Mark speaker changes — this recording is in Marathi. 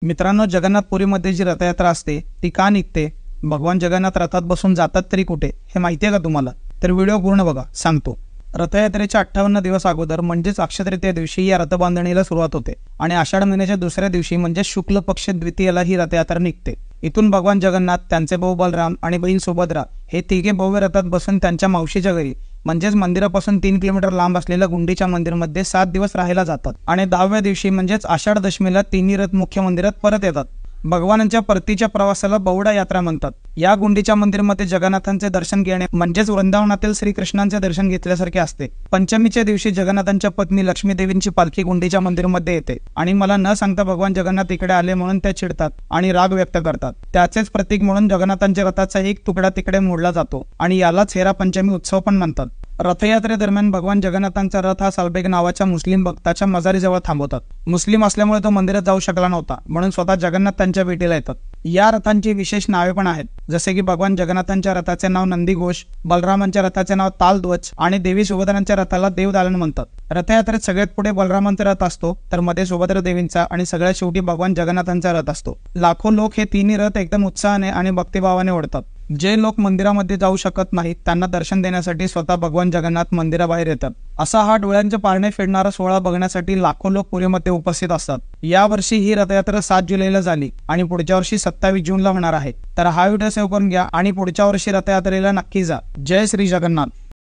Speaker 1: मित्रांनो, जगन्नाथपुरीमध्ये जी रथयात्रा असते ती का निघते, भगवान जगन्नाथ रथात बसून जातात तरी कुठे, हे माहिती आहे का तुम्हाला? तर व्हिडिओ पूर्ण बघा, सांगतो. रथयात्रेच्या 58 दिवस अगोदर म्हणजेच अक्षय तृतीया दिवशी या रथबांधणीला सुरुवात होते आणि आषाढ महिन्याच्या दुसऱ्या दिवशी म्हणजे शुक्ल पक्ष द्वितीयेला ही रथयात्रा निघते. इथून भगवान जगन्नाथ, त्यांचे भाऊ बलराम आणि बहीण सुभद्रा हे तिघे भव्य रथात बसून त्यांच्या मावशीच्या घरी म्हणजेच मंदिरापासून 3 किलोमीटर लांब असलेल्या गुंडीच्या मंदिरामध्ये 7 दिवस राहायला जातात आणि 10व्या दिवशी म्हणजेच आषाढ दशमीला तिन्ही रथ मुख्य मंदिरात परत येतात. भगवानांच्या परतीच्या प्रवासाला बहुडा यात्रा म्हणतात. या गुंडीच्या मंदिरामध्ये जगन्नाथांचे दर्शन घेणे म्हणजेच वृंदावनातील श्रीकृष्णांचे दर्शन घेतल्यासारखे असते. पंचमीच्या दिवशी जगन्नाथांच्या पत्नी लक्ष्मी देवींची पालखी गुंडीच्या मंदिरामध्ये येते आणि मला न सांगता भगवान जगन्नाथ इकडे आले म्हणून त्या चिडतात आणि राग व्यक्त करतात. त्याचेच प्रतीक म्हणून जगन्नाथांच्या रथाचा एक तुकडा तिकडे मोडला जातो आणि यालाच हेरा पंचमी उत्सव पण म्हणतात. रथयात्रेदरम्यान भगवान जगन्नाथांचा रथ हा सालबेग नावाच्या मुस्लिम भक्ताच्या मजारीजवळ थांबवतात. मुस्लिम असल्यामुळे तो मंदिरात जाऊ शकला नव्हता, म्हणून स्वतः जगन्नाथ त्यांच्या भेटीला येतात. या रथांची विशेष नावे पण आहेत, जसे की भगवान जगन्नाथांच्या रथाचे नाव नंदीघोष, बलरामांच्या रथाचे नाव तालध्वज आणि देवी सुभद्रांच्या रथाला देवदालन म्हणतात. रथयात्रेत सगळ्यात पुढे बलरामांचा रथ असतो, तर मध्ये सुभद्रा देवींचा आणि सगळ्यात शेवटी भगवान जगन्नाथांचा रथ असतो. लाखो लोक हे तिन्ही रथ एकदम उत्साहाने आणि भक्तिभावाने ओढतात. जे लोक मंदिरामध्ये जाऊ शकत नाहीत त्यांना दर्शन देण्यासाठी स्वतः भगवान जगन्नाथ मंदिराबाहेर येतात. असा हा डोळ्यांचे पारणे फेडणारा सोहळा बघण्यासाठी लाखो लोक पुरीमध्ये उपस्थित असतात. यावर्षी ही रथयात्रा 7 जुलैला झाली आणि पुढच्या वर्षी 27 जूनला होणार आहे. तर हा व्हिडिओ सेव्ह करून घ्या आणि पुढच्या वर्षी रथयात्रेला नक्की जा. जय श्री जगन्नाथ.